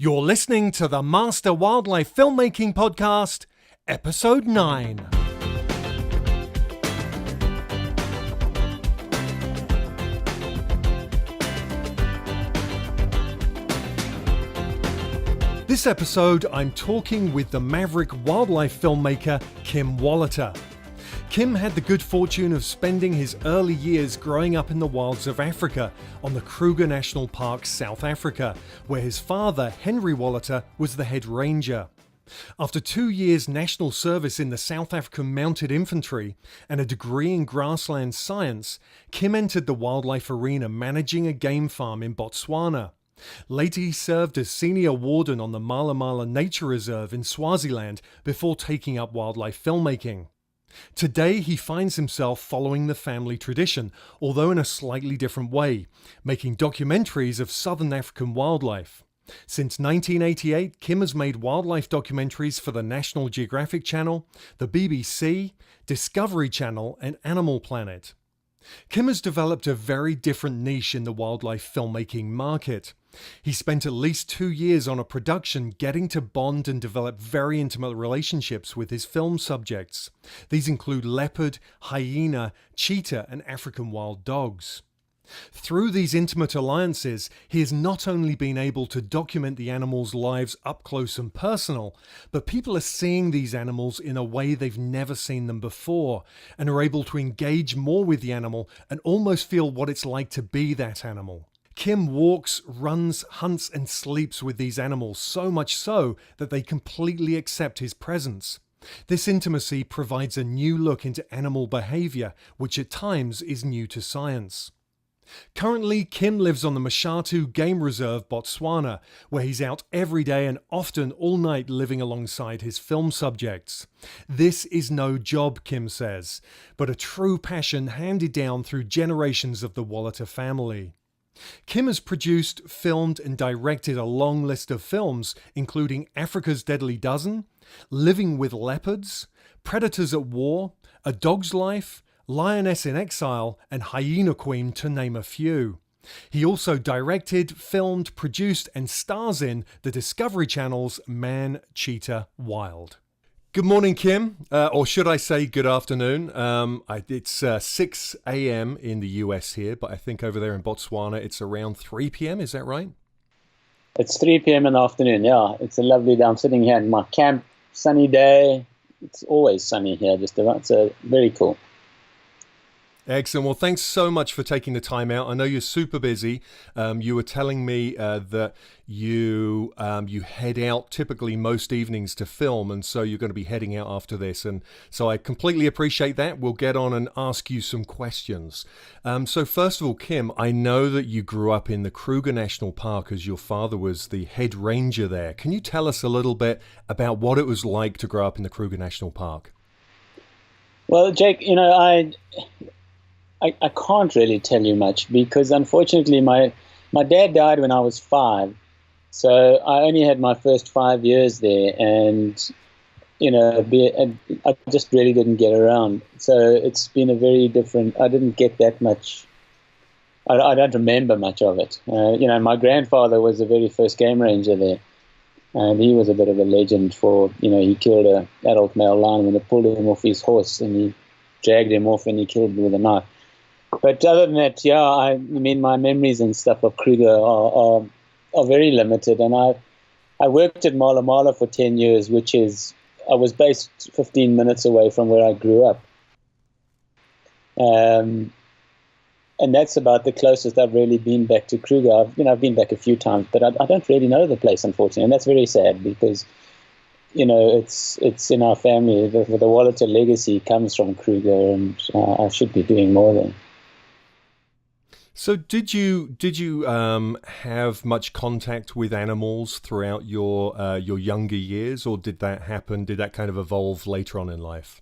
You're listening to the Master Wildlife Filmmaking Podcast, Episode 9. This episode, I'm talking with the Maverick wildlife filmmaker, Kim Wolhuter. Kim had the good fortune of spending his early years growing up in the wilds of Africa on the Kruger National Park, South Africa, where his father, Henry Wolhuter, was the head ranger. After 2 years national service in the South African Mounted Infantry and a degree in grassland science, Kim entered the wildlife arena managing a game farm in Botswana. Later he served as senior warden on the Mala Mala Nature Reserve in Swaziland before taking up wildlife filmmaking. Today he finds himself following the family tradition, although in a slightly different way, making documentaries of Southern African wildlife. Since 1988, Kim has made wildlife documentaries for the National Geographic Channel, the BBC, Discovery Channel and Animal Planet. Kim has developed a very different niche in the wildlife filmmaking market. He spent at least 2 years on a production getting to bond and develop very intimate relationships with his film subjects. These include leopard, hyena, cheetah and African wild dogs. Through these intimate alliances, he has not only been able to document the animals' lives up close and personal, but people are seeing these animals in a way they've never seen them before, and are able to engage more with the animal and almost feel what it's like to be that animal. Kim walks, runs, hunts and sleeps with these animals, so much so that they completely accept his presence. This intimacy provides a new look into animal behavior, which at times is new to science. Currently, Kim lives on the Mashatu Game Reserve, Botswana, where he's out every day and often all night living alongside his film subjects. This is no job, Kim says, but a true passion handed down through generations of the Wolhuter family. Kim has produced, filmed and directed a long list of films, including Africa's Deadly Dozen, Living with Leopards, Predators at War, A Dog's Life, Lioness in Exile and Hyena Queen, to name a few. He also directed, filmed, produced and stars in the Discovery Channel's Man, Cheetah, Wild. Good morning, Kim, or should I say good afternoon. It's 6 a.m. in the US here, but I think over there in Botswana it's around 3 p.m. Is that right? It's 3 p.m. in the afternoon, yeah. It's a lovely day. I'm sitting here in my camp, sunny day. It's always sunny here, just about, so very cool. Excellent. Well, thanks so much for taking the time out. I know you're super busy. You were telling me that you head out typically most evenings to film, and so you're going to be heading out after this. And so I completely appreciate that. We'll get on and ask you some questions. So first of all, Kim, I know that you grew up in the Kruger National Park as your father was the head ranger there. Can you tell us a little bit about what it was like to grow up in the Kruger National Park? Well, Jake, I can't really tell you much because unfortunately my dad died when I was 5. So I only had my first 5 years there and, I just really didn't get around. So it's been a very different, I didn't get that much, I don't remember much of it. My grandfather was the very first game ranger there and he was a bit of a legend for, he killed an adult male lion when they pulled him off his horse and he dragged him off and he killed him with a knife. But other than that, my memories and stuff of Kruger are very limited. And I worked at Mala Mala for 10 years, I was based 15 minutes away from where I grew up. And that's about the closest I've really been back to Kruger. I've been back a few times, but I don't really know the place, unfortunately. And that's very sad because, it's in our family. The Wolhuter legacy comes from Kruger, and I should be doing more than. So did you have much contact with animals throughout your younger years, or did that happen? Did that kind of evolve later on in life?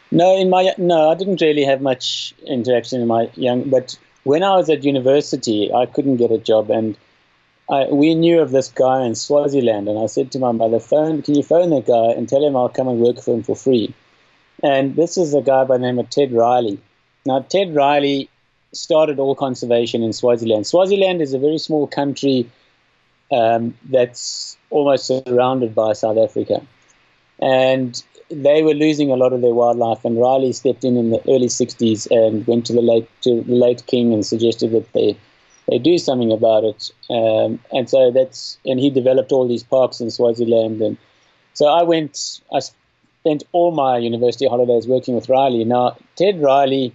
No, I didn't really have much interaction in my but when I was at university, I couldn't get a job, and we knew of this guy in Swaziland, and I said to my mother, can you phone that guy and tell him I'll come and work for him for free? And this is a guy by the name of Ted Riley. Now, Ted Riley started all conservation in Swaziland. Swaziland is a very small country that's almost surrounded by South Africa. And they were losing a lot of their wildlife, and Riley stepped in the early 60s and went to the late King and suggested that they do something about it. And so and he developed all these parks in Swaziland. And so I spent all my university holidays working with Riley. Now, Ted Riley,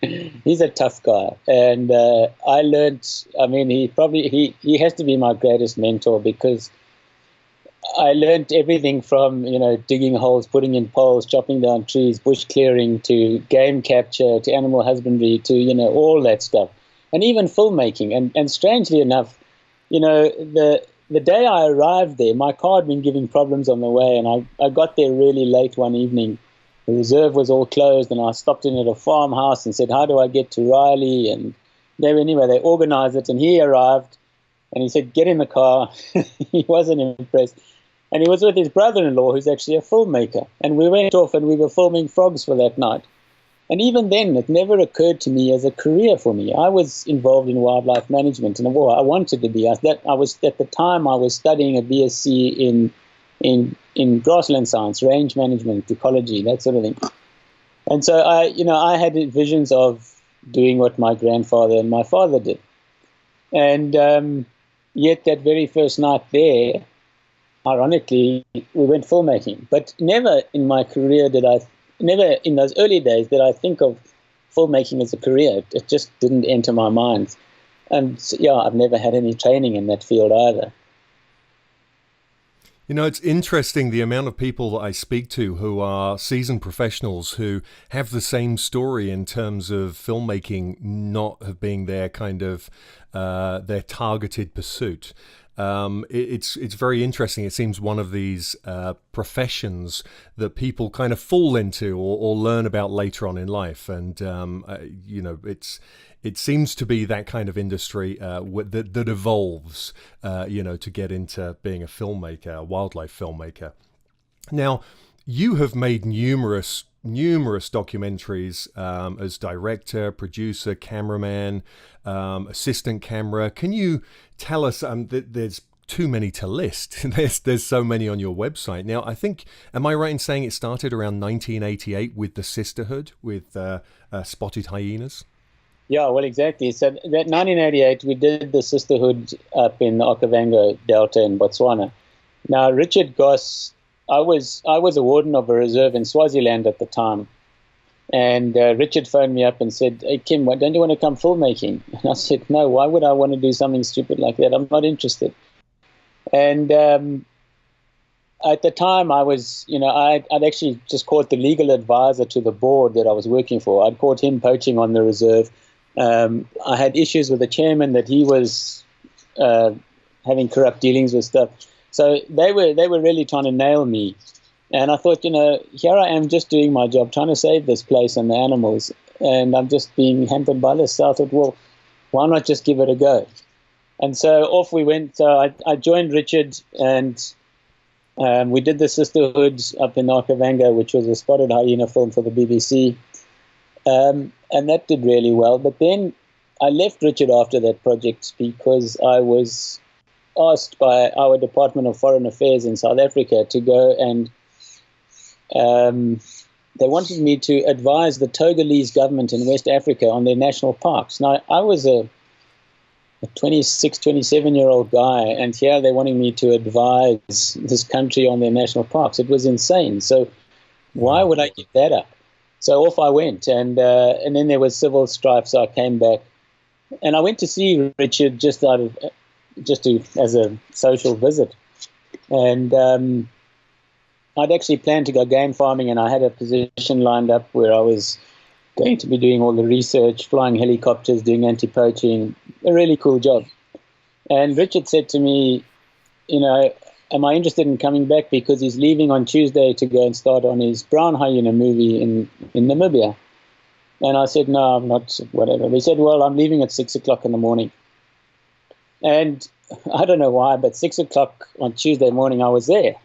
he's a tough guy. And I learned, I mean, he has to be my greatest mentor, because I learned everything from, digging holes, putting in poles, chopping down trees, bush clearing, to game capture, to animal husbandry, to, all that stuff. And even filmmaking. And strangely enough, the day I arrived there, my car had been giving problems on the way, and I got there really late one evening. The reserve was all closed, and I stopped in at a farmhouse and said, how do I get to Riley? And they organized it, and he arrived, and he said, get in the car. He wasn't impressed. And he was with his brother-in-law, who's actually a filmmaker. And we went off and we were filming frogs for that night. And even then, it never occurred to me as a career for me. I was involved in wildlife management, and I wanted to be. At the time, I was studying a BSc in grassland science, range management, ecology, that sort of thing. And so I had visions of doing what my grandfather and my father did. And yet that very first night there, ironically, we went filmmaking. But never in my career never in those early days did I think of filmmaking as a career. It just didn't enter my mind. And I've never had any training in that field either. It's interesting the amount of people that I speak to who are seasoned professionals who have the same story in terms of filmmaking not have been their kind of their targeted pursuit. It's very interesting. It seems one of these professions that people kind of fall into or learn about later on in life, and it seems to be that kind of industry that evolves, to get into being a filmmaker, a wildlife filmmaker. Now, you have made numerous documentaries as director, producer, cameraman, assistant camera. Can you tell us, there's too many to list. There's so many on your website. Now, I think, am I right in saying it started around 1988 with the Sisterhood, with Spotted Hyenas? Yeah, well, exactly. So that 1988, we did the Sisterhood up in the Okavango Delta in Botswana. Now, Richard Goss, I was a warden of a reserve in Swaziland at the time. And Richard phoned me up and said, hey, Kim, don't you want to come filmmaking? And I said, no, why would I want to do something stupid like that? I'm not interested. And at the time, I was, I'd actually just caught the legal advisor to the board that I was working for. I'd caught him poaching on the reserve. I had issues with the chairman that he was having corrupt dealings with stuff. So they were really trying to nail me. And I thought, here I am just doing my job, trying to save this place and the animals, and I'm just being hampered by this. So I thought, well, why not just give it a go? And so off we went. So I joined Richard, and we did the Sisterhood up in Okavango, which was a spotted hyena film for the BBC. And that did really well. But then I left Richard after that project because I was asked by our Department of Foreign Affairs in South Africa to go and they wanted me to advise the Togolese government in West Africa on their national parks. Now, I was a 26, 27-year-old guy, and here they wanted me to advise this country on their national parks. It was insane. So why would I give that up? So off I went, and then there was civil strife, so I came back. And I went to see Richard just as a social visit. And I'd actually planned to go game farming, and I had a position lined up where I was going to be doing all the research, flying helicopters, doing anti-poaching, a really cool job. And Richard said to me, am I interested in coming back, because he's leaving on Tuesday to go and start on his brown hyena movie in Namibia. And I said, no, I'm not, whatever. He said, well, I'm leaving at 6 o'clock in the morning. And I don't know why, but 6 o'clock on Tuesday morning, I was there.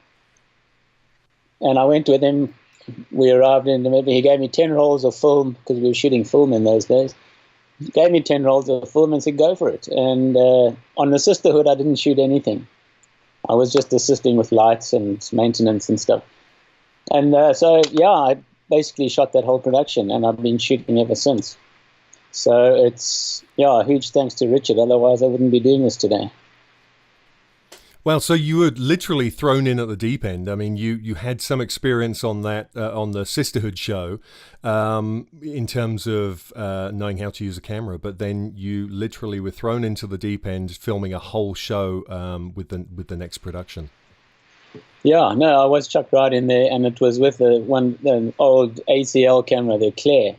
And I went with him. We arrived in Namibia. He gave me 10 rolls of film, because we were shooting film in those days. gave me 10 rolls of film and said, go for it. And on the Sisterhood, I didn't shoot anything. I was just assisting with lights and maintenance and stuff. And so, yeah, I basically shot that whole production, and I've been shooting ever since. So it's, yeah, huge thanks to Richard. Otherwise, I wouldn't be doing this today. Well, so you were literally thrown in at the deep end. I mean, you had some experience on that on the Sisterhood show, in terms of knowing how to use a camera, but then you literally were thrown into the deep end, filming a whole show with the next production. Yeah, no, I was chucked right in there, and it was with the old ACL camera, the Claire.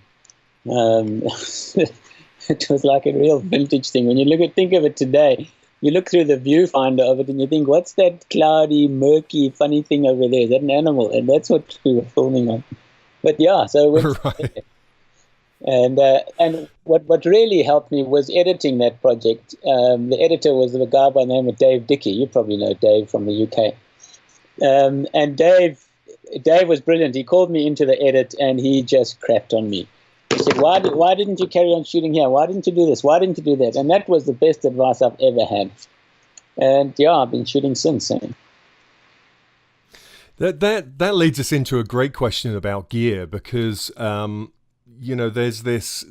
It was like a real vintage thing. When you think of it today, you look through the viewfinder of it and you think, what's that cloudy, murky, funny thing over there? Is that an animal? And that's what we were filming on. But yeah, so right. And what really helped me was editing that project. The editor was a guy by the name of Dave Dickey. You probably know Dave from the UK. And Dave was brilliant. He called me into the edit and he just crapped on me. He said, why didn't you carry on shooting here? Why didn't you do this? Why didn't you do that? And that was the best advice I've ever had. And yeah, I've been shooting since. That leads us into a great question about gear, because there's this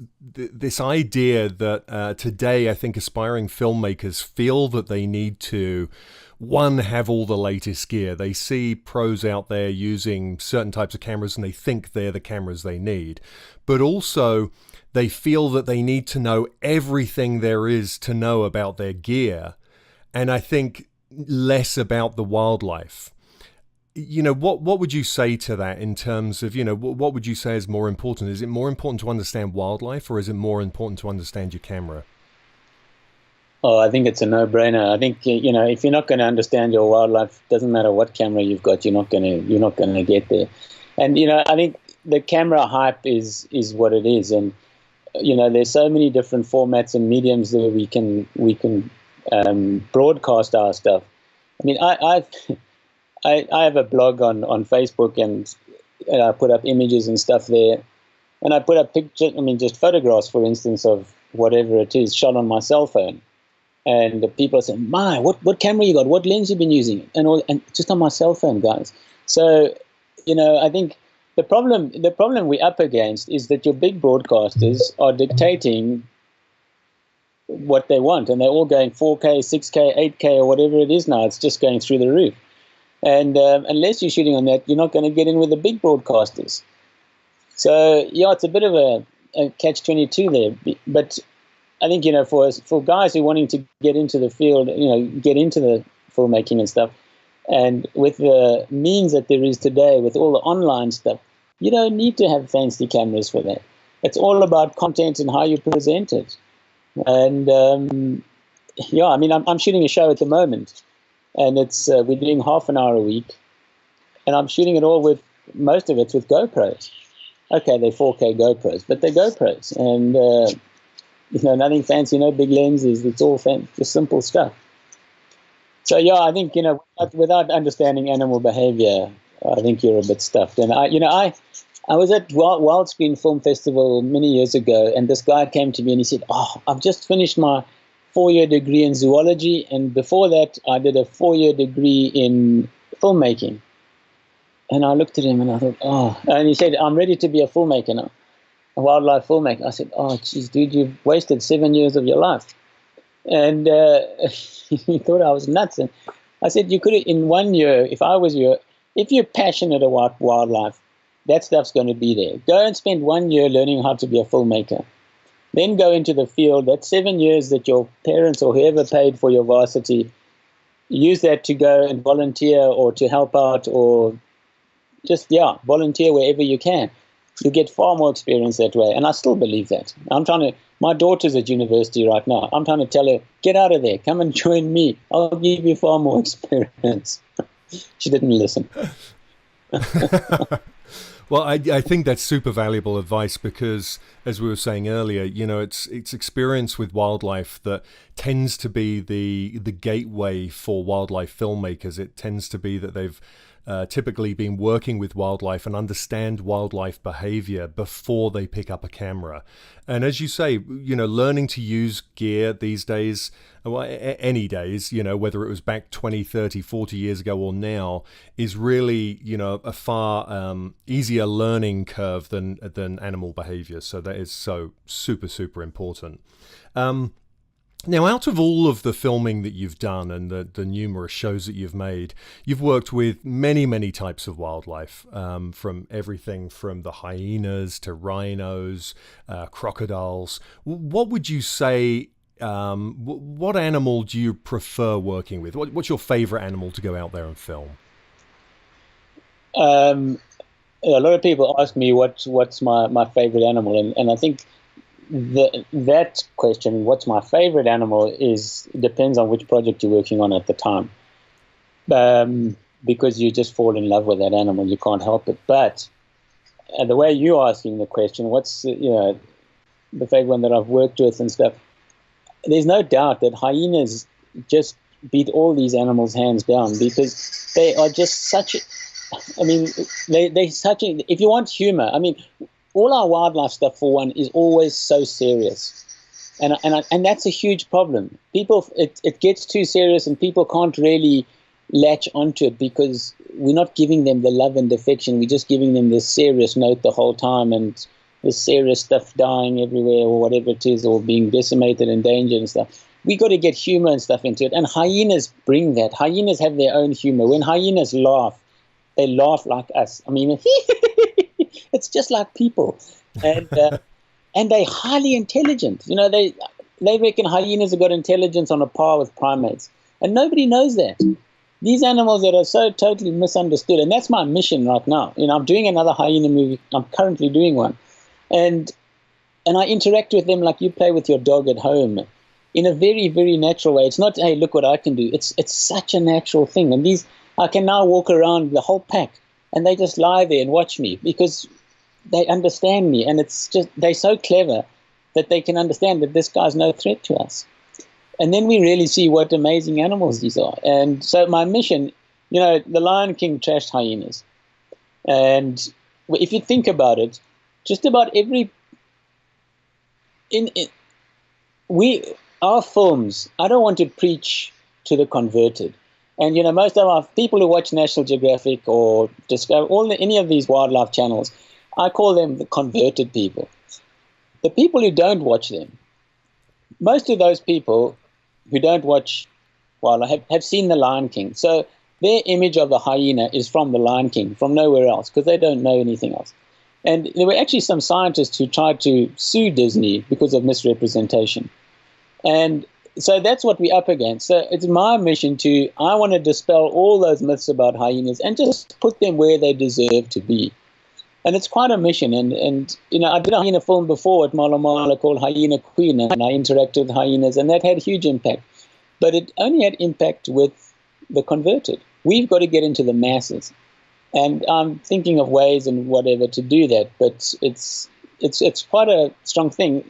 idea that today I think aspiring filmmakers feel that they need to, one, have all the latest gear. They see pros out there using certain types of cameras and they think they're the cameras they need. But also they feel that they need to know everything there is to know about their gear. And I think less about the wildlife. What would you say to that in terms of, what would you say is more important? Is it more important to understand wildlife, or is it more important to understand your camera? Oh, I think it's a no-brainer. I think, if you're not going to understand your wildlife, doesn't matter what camera you've got, you're not going to get there. And, I think the camera hype is what it is. And, there's so many different formats and mediums that we can broadcast our stuff. I mean, I have a blog on Facebook, and I put up images and stuff there. And I put up pictures, just photographs, for instance, of whatever it is shot on my cell phone. And the people are saying, what camera you got? What lens you been using? And just on my cell phone, guys. So, I think the problem we're up against is that your big broadcasters are dictating what they want, and they're all going 4K, 6K, 8K, or whatever it is now. It's just going through the roof. And unless you're shooting on that, you're not going to get in with the big broadcasters. So, yeah, it's a bit of a catch-22 there. But I think, for guys who are wanting to get into the field, get into the filmmaking and stuff, and with the means that there is today, with all the online stuff, you don't need to have fancy cameras for that. It's all about content and how you present it. And, I'm shooting a show at the moment, and it's we're doing half an hour a week, and I'm shooting it all with, most of it's with GoPros. Okay, they're 4K GoPros, but they're GoPros, and nothing fancy, no big lenses. It's all just simple stuff. So yeah, I think without understanding animal behavior, I think you're a bit stuffed. And I was at Wild Screen Film Festival many years ago, and this guy came to me and he said, "Oh, I've just finished my 4-year degree in zoology, and before that, I did a 4-year degree in filmmaking." And I looked at him and I thought, "Oh," and he said, "I'm ready to be a filmmaker now, a wildlife filmmaker." I said, "Oh, geez, dude, you've wasted 7 years of your life." And he thought I was nuts. And I said, "You could have, in 1 year, if I was you, if you're passionate about wildlife, that stuff's going to be there. Go and spend 1 year learning how to be a filmmaker. Then go into the field. That 7 years that your parents or whoever paid for your varsity, use that to go and volunteer or to help out, or just, volunteer wherever you can. You get far more experience that way." And I still believe that. My daughter's at university right now. I'm trying to tell her, get out of there. Come and join me. I'll give you far more experience. She didn't listen. Well, I think that's super valuable advice, because, as we were saying earlier, it's experience with wildlife that tends to be the gateway for wildlife filmmakers. It tends to be that they've typically been working with wildlife and understand wildlife behavior before they pick up a camera. And as you say, learning to use gear these days, well, any days, whether it was back 20, 30, 40 years ago or now, is really, a far easier learning curve than animal behavior. So that is so super, super important. Now, out of all of the filming that you've done and the numerous shows that you've made, you've worked with many, many types of wildlife, from everything from the hyenas to rhinos, crocodiles. What would you say, what animal do you prefer working with? What's your favorite animal to go out there and film? A lot of people ask me what's my favorite animal, and I think that question, what's my favorite animal, depends on which project you're working on at the time, because you just fall in love with that animal, you can't help it. But the way you're asking the question, what's the favorite one that I've worked with and stuff, there's no doubt that hyenas just beat all these animals hands down, because they are just such if you want humor, all our wildlife stuff, for one, is always so serious, and that's a huge problem. People, it gets too serious, and people can't really latch onto it because we're not giving them the love and affection. We're just giving them this serious note the whole time, and this serious stuff dying everywhere or whatever it is, or being decimated, endangered and stuff. We got to get humor and stuff into it, and hyenas bring that. Hyenas have their own humor. When hyenas laugh, they laugh like us. It's just like people, and they're highly intelligent. They reckon hyenas have got intelligence on a par with primates, and nobody knows that. These animals that are so totally misunderstood, and that's my mission right now. I'm doing another hyena movie. I'm currently doing one, and I interact with them like you play with your dog at home, in a very, very natural way. It's not, hey, look what I can do. It's such a natural thing, and I can now walk around the whole pack, and they just lie there and watch me because they understand me, and it's just, they're so clever that they can understand that this guy's no threat to us. And then we really see what amazing animals these are. And so my mission, the Lion King trashed hyenas. And if you think about it, just about our films, I don't want to preach to the converted. And, most of our people who watch National Geographic or Discovery, any of these wildlife channels, I call them the converted people. The people who don't watch them, most of those people who don't watch wildlife have seen The Lion King. So their image of the hyena is from The Lion King, from nowhere else, because they don't know anything else. And there were actually some scientists who tried to sue Disney because of misrepresentation. And so that's what we're up against. So it's my mission I want to dispel all those myths about hyenas and just put them where they deserve to be. And it's quite a mission. And I did a hyena film before at Malo Malo called Hyena Queen, and I interacted with hyenas, and that had huge impact. But it only had impact with the converted. We've got to get into the masses. And I'm thinking of ways and whatever to do that. But it's quite a strong thing.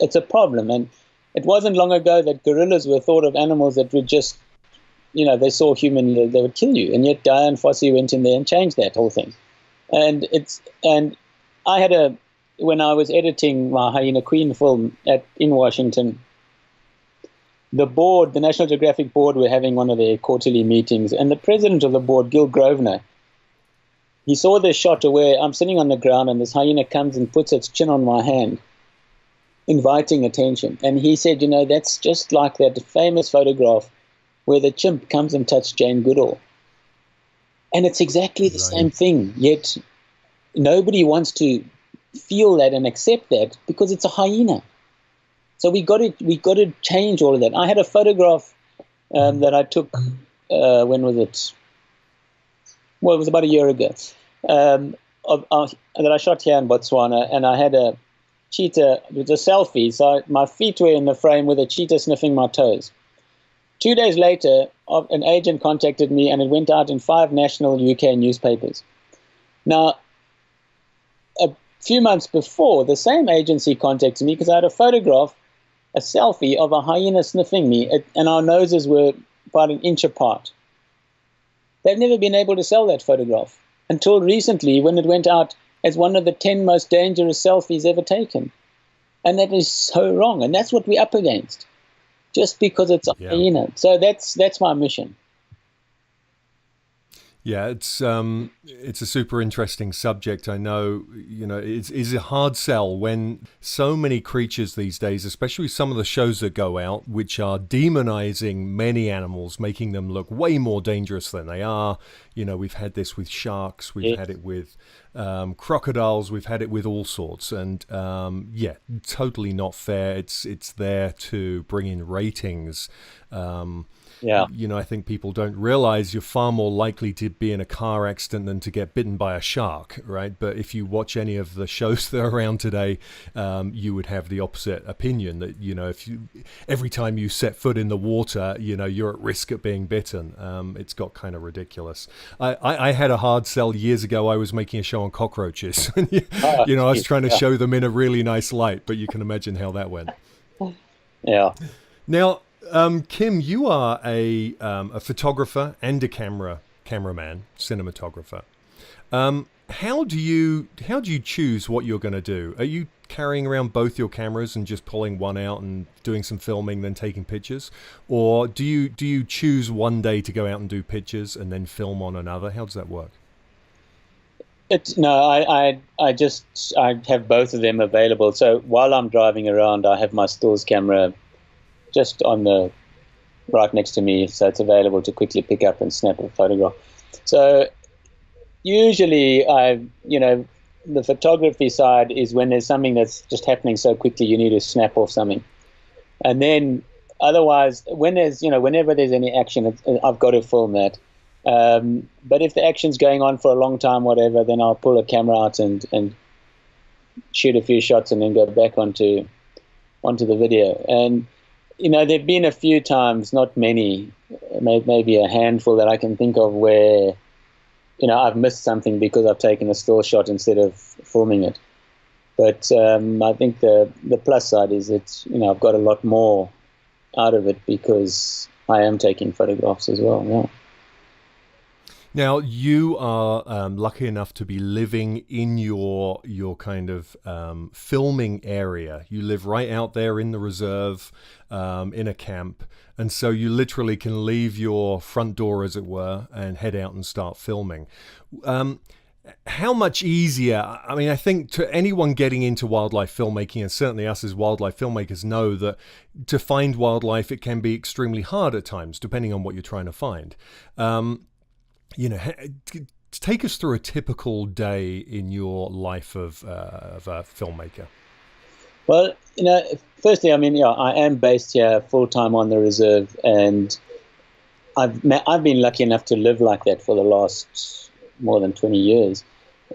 It's a problem. And it wasn't long ago that gorillas were thought of animals that would just, they saw human, they would kill you. And yet Diane Fossey went in there and changed that whole thing. And I when I was editing my Hyena Queen film in Washington, the National Geographic board were having one of their quarterly meetings, and the president of the board, Gil Grosvenor, he saw this shot where I'm sitting on the ground and this hyena comes and puts its chin on my hand, inviting attention. And he said, that's just like that famous photograph where the chimp comes and touched Jane Goodall. And it's exactly the same thing, yet nobody wants to feel that and accept that because it's a hyena. So we got to change all of that. I had a photograph that I took, when was it? Well, it was about a year ago, that I shot here in Botswana, and I had a cheetah. It was a selfie, so my feet were in the frame with a cheetah sniffing my toes. 2 days later, an agent contacted me, and it went out in 5 national UK newspapers. Now, a few months before, the same agency contacted me because I had a photograph, a selfie of a hyena sniffing me, and our noses were about an inch apart. They've never been able to sell that photograph until recently, when it went out as one of the 10 most dangerous selfies ever taken. And that is so wrong. And that's what we're up against, just because it's a hyena. So that's my mission. Yeah, it's a super interesting subject. I know, it's a hard sell when so many creatures these days, especially some of the shows that go out, which are demonizing many animals, making them look way more dangerous than they are. We've had this with sharks, we've had it with crocodiles, we've had it with all sorts, and totally not fair. It's there to bring in ratings. I think people don't realize you're far more likely to be in a car accident than to get bitten by a shark, right? But if you watch any of the shows that are around today, you would have the opposite opinion that, every time you set foot in the water, you're at risk of being bitten. It's got kind of ridiculous. I had a hard sell years ago. I was making a show on cockroaches. I was trying to show them in a really nice light, but you can imagine how that went. Yeah. Now, Kim, you are a photographer and a cameraman, cinematographer. How do you choose what you're going to do? Are you carrying around both your cameras and just pulling one out and doing some filming, then taking pictures, or do you choose one day to go out and do pictures and then film on another? How does that work? I have both of them available. So while I'm driving around, I have my stills camera just right next to me, so it's available to quickly pick up and snap a photograph. So usually the photography side is when there's something that's just happening so quickly you need to snap off something. And then otherwise, whenever there's any action, I've got to film that. But if the action's going on for a long time, whatever, then I'll pull a camera out and shoot a few shots and then go back onto the video. And there've been a few times, not many, maybe a handful that I can think of, where I've missed something because I've taken a still shot instead of filming it. But I think the plus side is that I've got a lot more out of it because I am taking photographs as well. Yeah. Now, you are lucky enough to be living in your kind of filming area. You live right out there in the reserve, in a camp. And so you literally can leave your front door, as it were, and head out and start filming. How much easier? I mean, I think to anyone getting into wildlife filmmaking, and certainly us as wildlife filmmakers know that to find wildlife, it can be extremely hard at times, depending on what you're trying to find. Take us through a typical day in your life of a filmmaker. Well, firstly, I am based here full time on the reserve, and I've been lucky enough to live like that for the last more than 20 years.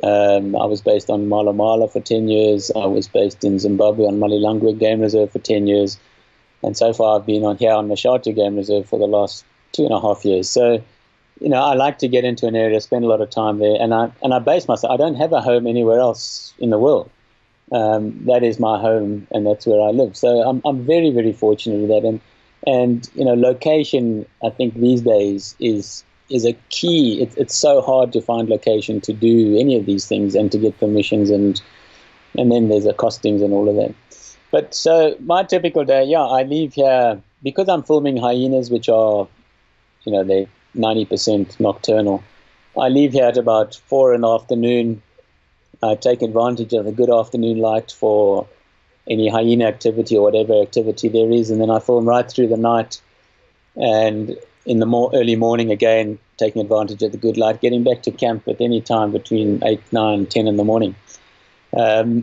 I was based on Malo Malo for 10 years. I was based in Zimbabwe on Malilangwe Game Reserve for 10 years, and so far I've been on Mashatu Game Reserve for the last 2.5 years. So, I like to get into an area, spend a lot of time there, and I base myself. I don't have a home anywhere else in the world. That is my home, and that's where I live. So I'm very, very fortunate with that. And location, I think these days is a key. It's so hard to find location to do any of these things and to get permissions, and then there's the costings and all of that. But so my typical day, I leave here because I'm filming hyenas, which are, they're 90% nocturnal. I leave here at about 4 in the afternoon. I take advantage of the good afternoon light for any hyena activity or whatever activity there is, and then I film right through the night, and in the early morning again, taking advantage of the good light, getting back to camp at any time between 8, 9, 10 in the morning. So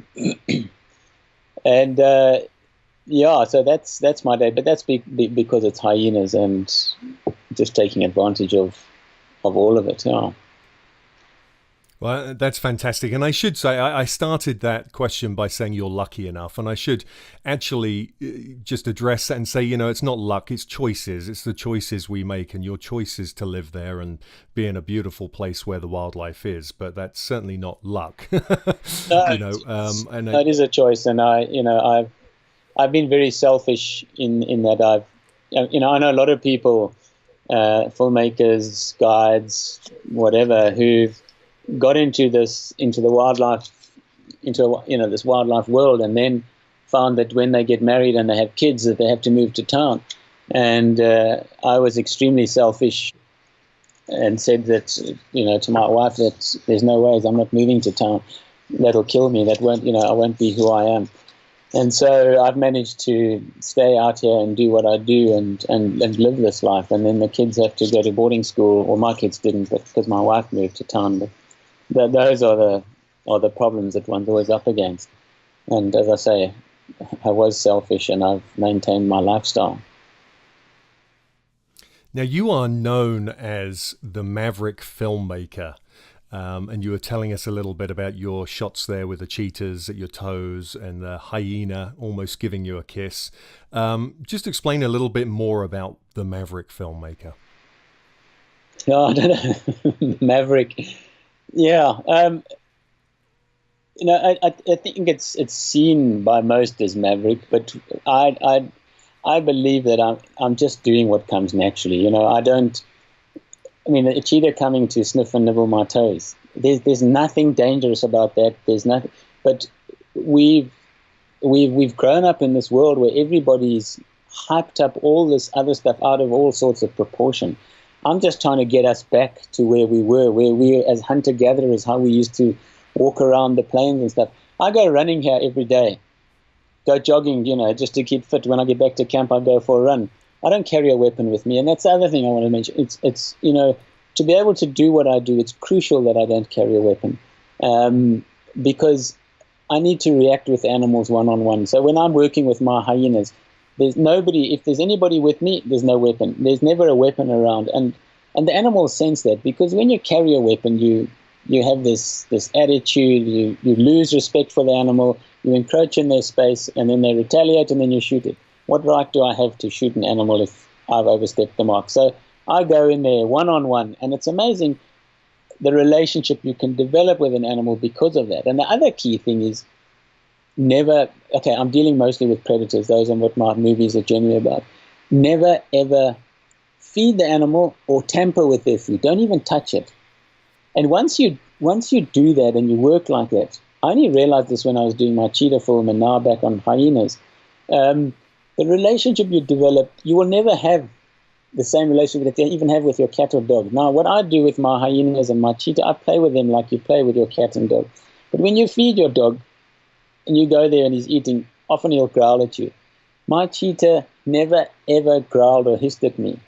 that's my day, but that's because it's hyenas and just taking advantage of all of it. Yeah. Well, that's fantastic. And I should say, I started that question by saying you're lucky enough. And I should actually just address that and say, it's not luck, it's choices. It's the choices we make, and your choice is to live there and be in a beautiful place where the wildlife is. But that's certainly not luck. That is a choice. And I've been very selfish in that I know a lot of people filmmakers, guides, whatever, who've got into the wildlife, this wildlife world, and then found that when they get married and they have kids, that they have to move to town. And I was extremely selfish and said that, to my wife, that there's no ways, I'm not moving to town. That'll kill me. That won't, I won't be who I am. And so I've managed to stay out here and do what I do and live this life. And then the kids have to go to boarding school. Well, my kids didn't, but because my wife moved to town. But those are the problems that one's always up against. And as I say, I was selfish, and I've maintained my lifestyle. Now, you are known as the Maverick Filmmaker. And you were telling us a little bit about your shots there with the cheetahs at your toes and the hyena almost giving you a kiss. Just explain a little bit more about the Maverick Filmmaker. Oh, I don't know. Maverick. Yeah. I think it's seen by most as Maverick, but I believe that I'm just doing what comes naturally. A cheetah coming to sniff and nibble my toes. There's nothing dangerous about that. There's nothing. But we've grown up in this world where everybody's hyped up all this other stuff out of all sorts of proportion. I'm just trying to get us back to where we were as hunter-gatherers, how we used to walk around the plains and stuff. I go running here every day, go jogging, just to keep fit. When I get back to camp, I go for a run. I don't carry a weapon with me, and that's the other thing I want to mention. It's to be able to do what I do, it's crucial that I don't carry a weapon, because I need to react with animals one-on-one. So when I'm working with my hyenas, there's nobody. If there's anybody with me, there's no weapon. There's never a weapon around, and the animals sense that, because when you carry a weapon, you have this attitude. You lose respect for the animal. You encroach in their space, and then they retaliate, and then you shoot it. What right do I have to shoot an animal if I've overstepped the mark? So I go in there one-on-one, and it's amazing the relationship you can develop with an animal because of that. And the other key thing is I'm dealing mostly with predators. Those are what my movies are generally about. Never, ever feed the animal or tamper with their food. Don't even touch it. And once you do that and you work like that, I only realized this when I was doing my cheetah film and now back on hyenas. The relationship you develop, you will never have the same relationship that you even have with your cat or dog. Now, what I do with my hyenas and my cheetah, I play with them like you play with your cat and dog. But when you feed your dog and you go there and he's eating, often he'll growl at you. My cheetah never, ever growled or hissed at me.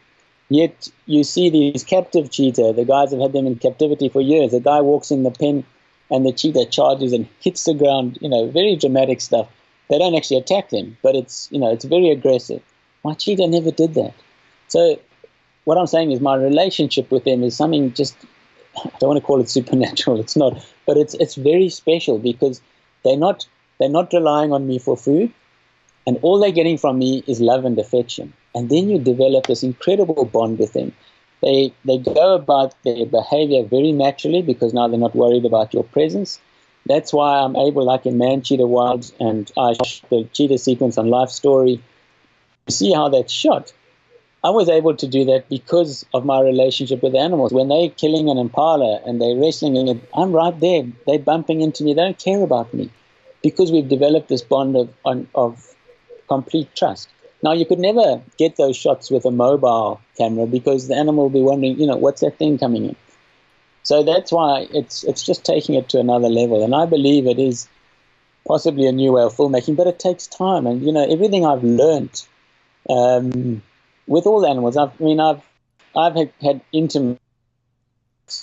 Yet you see these captive cheetah, the guys have had them in captivity for years. The guy walks in the pen and the cheetah charges and hits the ground, very dramatic stuff. They don't actually attack them, but it's very aggressive. My cheetah never did that. So what I'm saying is my relationship with them is something just, I don't want to call it supernatural, it's not, but it's very special because they're not relying on me for food, and all they're getting from me is love and affection. And then you develop this incredible bond with them. They go about their behavior very naturally because now they're not worried about your presence. That's why I'm able, like in Man Cheetah Wild, and I shot the cheetah sequence on Life Story. You see how that's shot. I was able to do that because of my relationship with the animals. When they're killing an impala and they're wrestling in it, I'm right there. They're bumping into me. They don't care about me because we've developed this bond of complete trust. Now, you could never get those shots with a mobile camera because the animal will be wondering, what's that thing coming in? So that's why it's just taking it to another level. And I believe it is possibly a new way of filmmaking, but it takes time. And, everything I've learned with all the animals, I've had intimate,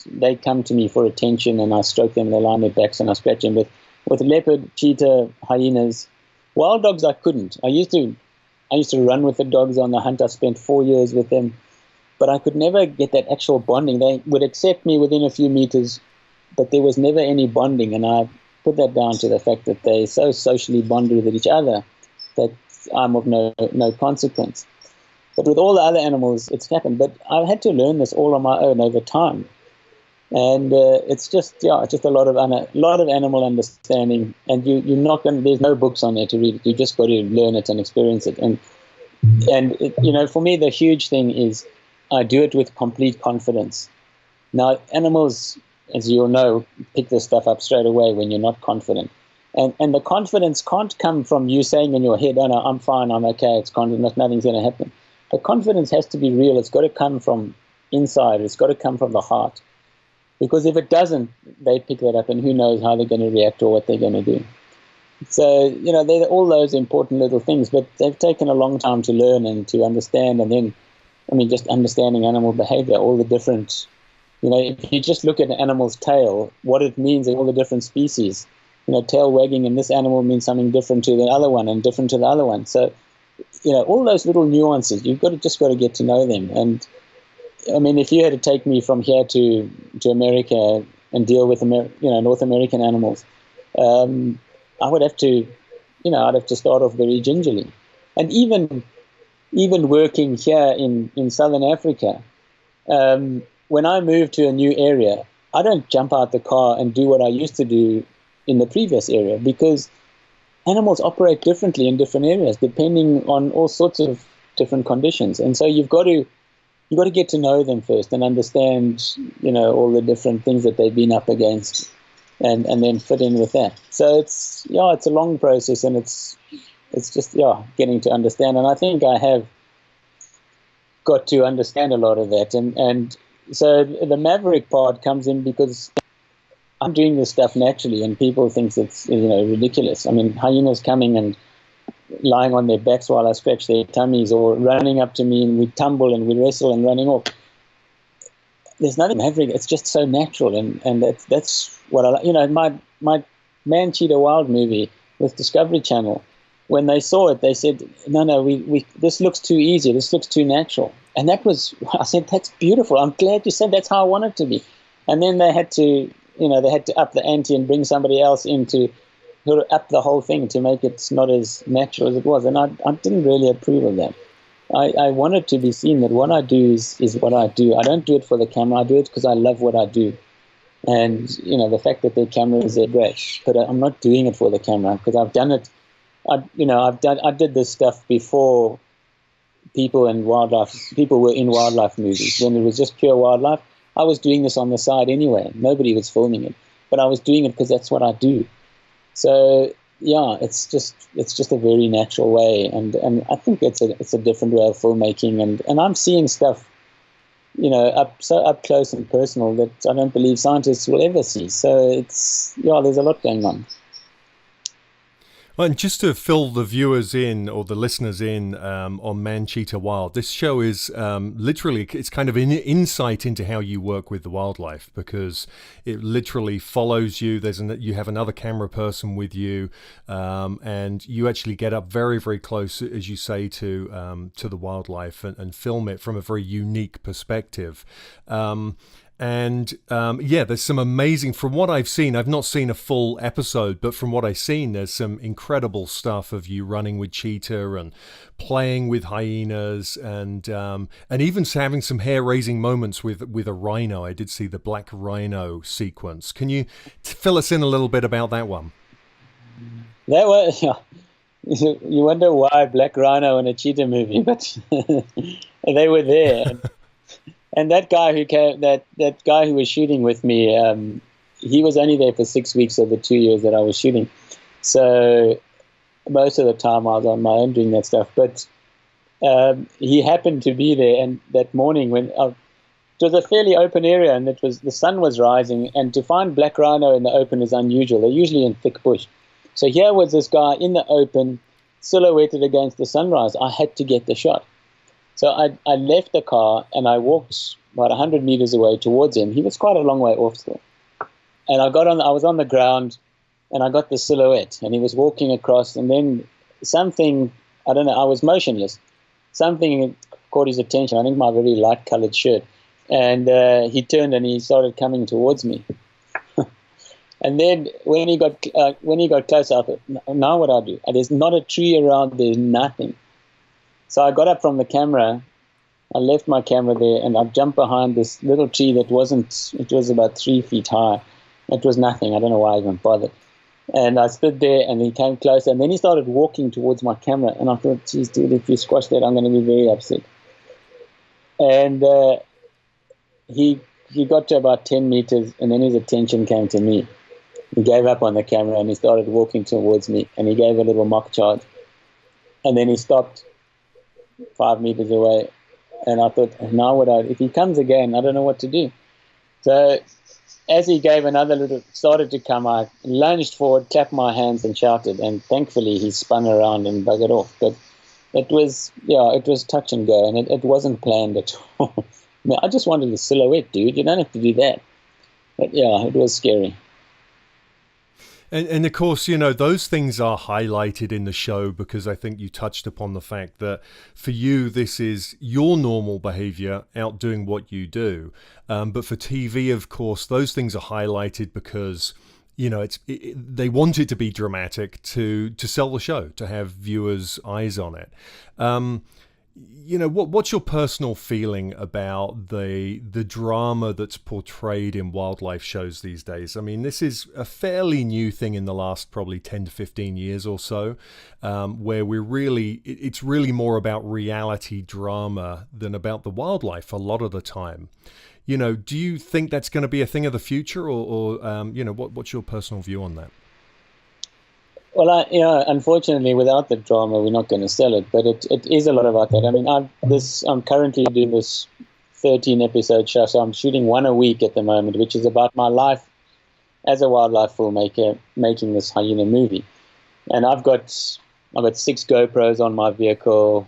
they come to me for attention and I stroke them, they lie on their backs and I scratch them. With leopard, cheetah, hyenas, wild dogs I couldn't. I used to run with the dogs on the hunt. I spent 4 years with them. But I could never get that actual bonding. They would accept me within a few meters, but there was never any bonding. And I put that down to the fact that they so socially bonded with each other that I'm of no consequence. But with all the other animals, it's happened. But I've had to learn this all on my own over time. And it's just a lot of animal understanding. And you're not going. There's no books on there to read it. You just got to learn it and experience it. And for me, the huge thing is, I do it with complete confidence. Now, animals, as you'll know, pick this stuff up straight away when you're not confident. And the confidence can't come from you saying in your head, oh no, I'm fine, I'm okay, it's confident, nothing's going to happen. The confidence has to be real. It's got to come from inside. It's got to come from the heart. Because if it doesn't, they pick that up, and who knows how they're going to react or what they're going to do. So, they're all those important little things, but they've taken a long time to learn and to understand. And then, just understanding animal behavior, all the different, if you just look at an animal's tail, what it means in all the different species. Tail wagging in this animal means something different to the other one and different to the other one. So, all those little nuances, you've just got to get to know them. And, if you had to take me from here to America and deal with, North American animals, I would have to, I'd have to start off very gingerly. And even working here in Southern Africa, when I move to a new area, I don't jump out the car and do what I used to do in the previous area, because animals operate differently in different areas depending on all sorts of different conditions. And so you've got to get to know them first and understand, all the different things that they've been up against, and then fit in with that. So it's a long process, and it's just getting to understand. And I think I have got to understand a lot of that. And so the Maverick part comes in because I'm doing this stuff naturally, and people think it's ridiculous. Hyenas coming and lying on their backs while I scratch their tummies, or running up to me and we tumble and we wrestle and running off. There's nothing Maverick. It's just so natural, and that's what I like. My Man Cheetah Wild movie with Discovery Channel, when they saw it, they said, no, we this looks too easy. This looks too natural. And I said, that's beautiful. I'm glad you said that's how I want it to be. And then they had to up the ante and bring somebody else in to sort of up the whole thing to make it not as natural as it was. And I didn't really approve of that. I want it to be seen that what I do is what I do. I don't do it for the camera. I do it because I love what I do. And, the fact that the camera is there, great. But I'm not doing it for the camera, because I've done it. I did this stuff before people were in wildlife movies. When it was just pure wildlife, I was doing this on the side anyway. Nobody was filming it, but I was doing it because that's what I do. So it's just a very natural way, and I think it's a different way of filmmaking, and I'm seeing stuff, up close and personal that I don't believe scientists will ever see. So there's a lot going on. Well, and just to fill the viewers in, or the listeners in, on Man Cheetah Wild, this show is literally, it's kind of an insight into how you work with the wildlife, because it literally follows you. You have another camera person with you, and you actually get up very, very close, as you say, to the wildlife and film it from a very unique perspective. There's some amazing, from what I've seen, I've not seen a full episode, but from what I've seen, there's some incredible stuff of you running with Cheetah and playing with hyenas, and even having some hair-raising moments with a rhino. I did see the black rhino sequence. Can you fill us in a little bit about that one? That was, you wonder why black rhino in a cheetah movie, but they were there. And that guy that guy who was shooting with me, he was only there for 6 weeks of the 2 years that I was shooting. So most of the time I was on my own doing that stuff. But he happened to be there, and that morning when it was a fairly open area, and the sun was rising, and to find black rhino in the open is unusual. They're usually in thick bush. So here was this guy in the open, silhouetted against the sunrise. I had to get the shot. So I left the car and I walked about 100 meters away towards him. He was quite a long way off still. And I was on the ground, and I got the silhouette, and he was walking across, and then something, I don't know, I was motionless. Something caught his attention, I think my very light colored shirt. And he turned and he started coming towards me. And then when he got closer, I thought, now what do I do? There's not a tree around, there's nothing. So I got up from the camera, I left my camera there, and I jumped behind this little tree it was about 3 feet high. It was nothing. I don't know why I even bothered. And I stood there, and he came closer, and then he started walking towards my camera, and I thought, geez, dude, if you squash that, I'm going to be very upset. And he got to about 10 meters, and then his attention came to me. He gave up on the camera, and he started walking towards me, and he gave a little mock charge. And then he stopped 5 meters away, and I thought, now if he comes again, I don't know what to do. So as he gave another little, started to come, I lunged forward, clapped my hands and shouted, and thankfully he spun around and buggered off. But it was touch and go, and it wasn't planned at all. I mean, I just wanted a silhouette, dude. You don't have to do that. But yeah, it was scary. And of course, you know, those things are highlighted in the show because I think you touched upon the fact that for you, this is your normal behavior out doing what you do. But for TV, of course, those things are highlighted because, you know, they want it to be dramatic to sell the show, to have viewers' eyes on it. You know, what's your personal feeling about the drama that's portrayed in wildlife shows these days? I mean, this is a fairly new thing in the last probably 10 to 15 years or so, where it's really more about reality drama than about the wildlife a lot of the time. You know, do you think that's going to be a thing of the future, or you know, what's your personal view on that? Well, unfortunately, without the drama, we're not going to sell it. But it is a lot about that. I mean, I'm currently doing this 13-episode show, so I'm shooting one a week at the moment, which is about my life as a wildlife filmmaker making this hyena movie. And I've got 6 GoPros on my vehicle,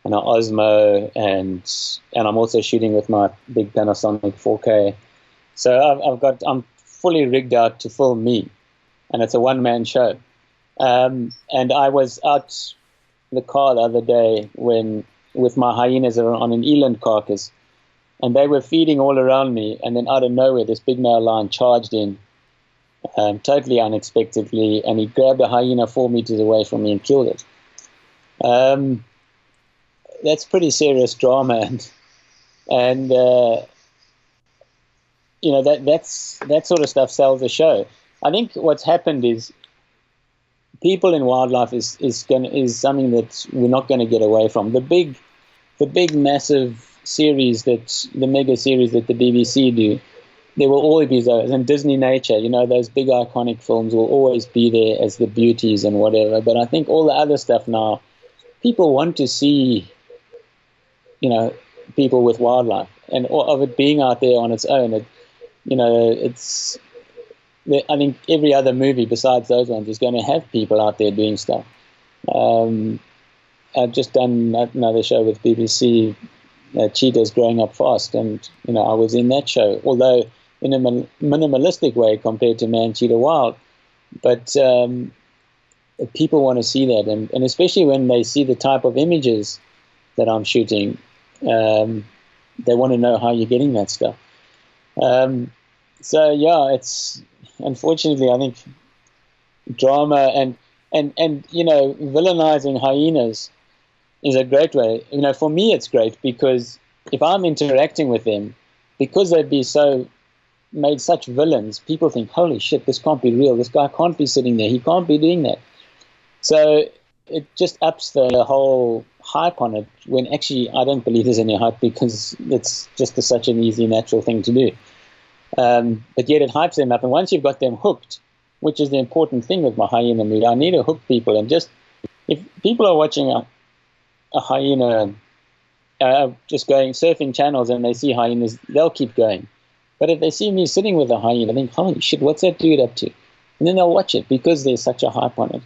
and an Osmo, and I'm also shooting with my big Panasonic 4K. So I'm fully rigged out to film me, and it's a one-man show. And I was out in the car the other day with my hyenas on an eland carcass, and they were feeding all around me, and then out of nowhere this big male lion charged in, totally unexpectedly, and he grabbed a hyena 4 meters away from me and killed it. That's pretty serious drama, and you know, that sort of stuff sells a show. I think what's happened is people in wildlife is something that we're not going to get away from. The big massive series, the mega series that the BBC do, there will always be those. And Disney Nature, you know, those big iconic films will always be there as the beauties and whatever. But I think all the other stuff now, people want to see, you know, people with wildlife and of it being out there on its own. I think every other movie besides those ones is going to have people out there doing stuff. I've just done another show with BBC, Cheetah's Growing Up Fast, and you know, I was in that show, although in a minimalistic way compared to Man, Cheetah, Wild. But people want to see that, and especially when they see the type of images that I'm shooting, they want to know how you're getting that stuff. So yeah, it's unfortunately, I think drama and you know, villainizing hyenas is a great way. You know, for me, it's great because if I'm interacting with them, because they'd be made such villains, people think, holy shit, this can't be real. This guy can't be sitting there. He can't be doing that. So it just ups the whole hype on it, when actually I don't believe there's any hype because it's just such an easy, natural thing to do. But yet it hypes them up, and once you've got them hooked, which is the important thing with my hyena movie, I need to hook people. And just if people are watching a hyena, just going surfing channels and they see hyenas, they'll keep going. But if they see me sitting with a hyena, they think, holy shit, what's that dude up to? And then they'll watch it because there's such a hype on it.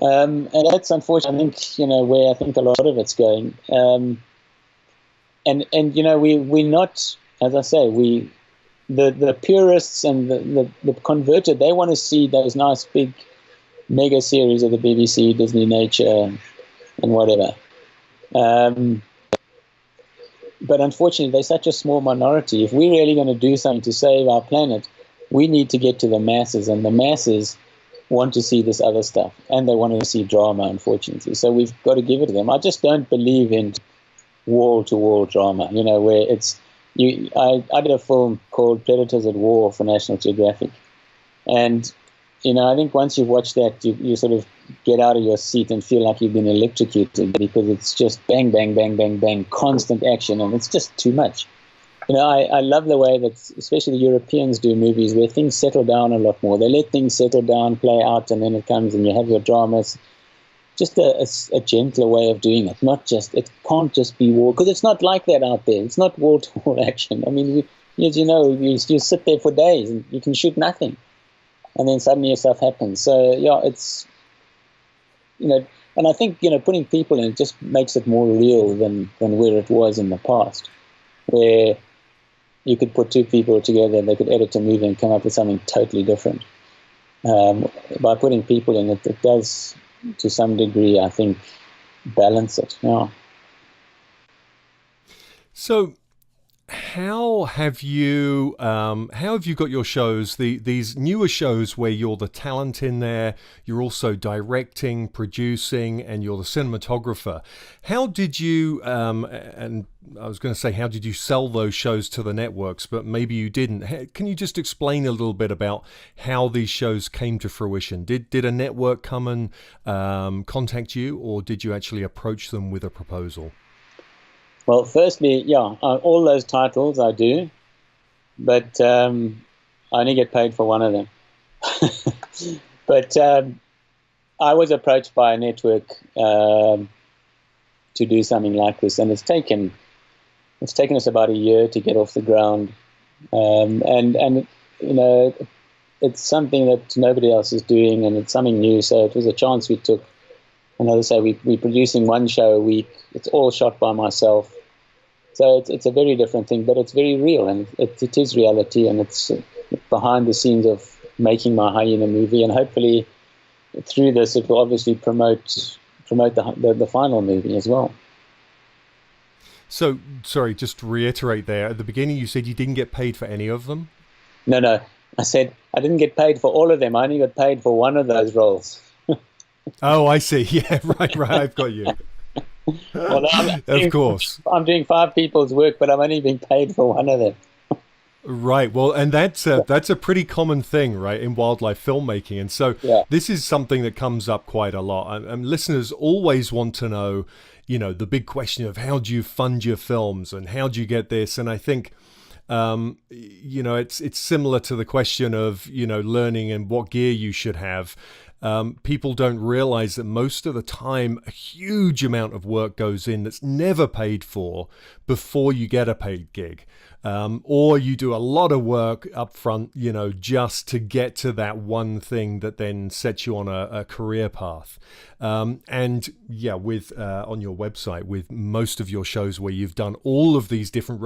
And that's unfortunate. I think, you know, where I think a lot of it's going. And you know, we're not, as I say, the purists and the converted, they want to see those nice big mega series of the BBC, Disney Nature, and whatever. But unfortunately, they're such a small minority. If we're really going to do something to save our planet, we need to get to the masses, and the masses want to see this other stuff, and they want to see drama, unfortunately. So we've got to give it to them. I just don't believe in wall-to-wall drama, you know, where it's I did a film called Predators at War for National Geographic, and I think once you've watched that, you sort of get out of your seat and feel like you've been electrocuted, because it's just bang, bang, bang, bang, bang, constant action, and it's just too much. I love the way that especially the Europeans do movies, where things settle down a lot more. They let things settle down, play out, and then it comes and you have your dramas. Just a gentler way of doing it. It can't just be war, because it's not like that out there. It's not wall-to-wall action. I mean, as you know, you sit there for days and you can shoot nothing, and then suddenly stuff happens. So yeah, it's, and I think, putting people in it just makes it more real than where it was in the past, where you could put two people together and they could edit a movie and come up with something totally different. By putting people in it, it does, to some degree, I think, balance it. Yeah. So, how have you got your shows? These newer shows where you're the talent in there, you're also directing, producing, and you're the cinematographer. How did you? And I was going to say, how did you sell those shows to the networks? But maybe you didn't. Can you just explain a little bit about how these shows came to fruition? Did a network come and contact you, or did you actually approach them with a proposal? Well, firstly, all those titles I do, but I only get paid for one of them. But I was approached by a network to do something like this, and it's taken us about a year to get off the ground, and it's something that nobody else is doing, and it's something new. So it was a chance we took. And as I say, we're producing one show a week. It's all shot by myself. So it's a very different thing, but it's very real, and it is reality, and it's behind the scenes of making my hyena movie. And hopefully through this, it will obviously promote the final movie as well. So, sorry, just to reiterate there, at the beginning you said you didn't get paid for any of them? No. I said I didn't get paid for all of them. I only got paid for one of those roles. Oh, I see. Yeah, right. I've got you. Well, of course. I'm doing 5 people's work, but I'm only being paid for one of them. Right. Well, and that's a pretty common thing, right, in wildlife filmmaking. And so This is something that comes up quite a lot. And listeners always want to know, the big question of how do you fund your films and how do you get this? And I think, it's similar to the question of, learning and what gear you should have. People don't realize that most of the time a huge amount of work goes in that's never paid for before you get a paid gig. Or you do a lot of work up front, just to get to that one thing that then sets you on a career path. With on your website, with most of your shows where you've done all of these different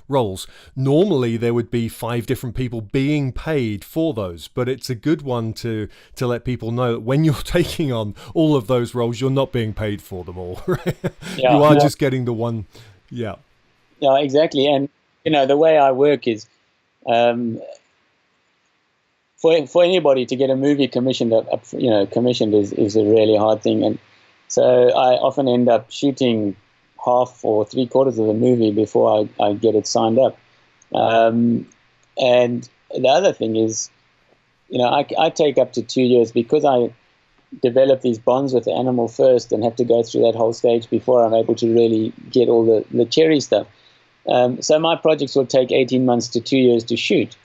roles, normally there would be 5 different people being paid for those. But it's a good one to let people know that when you're taking on all of those roles, you're not being paid for them all. Right? You are just getting the one. Yeah. Yeah, exactly. And the way I work is, for anybody to get a movie commissioned, is a really hard thing. And so I often end up shooting half or 3/4 of the movie before I get it signed up. And the other thing is, I take up to 2 years, because I develop these bonds with the animal first and have to go through that whole stage before I'm able to really get all the cherry stuff. So my projects will take 18 months to 2 years to shoot.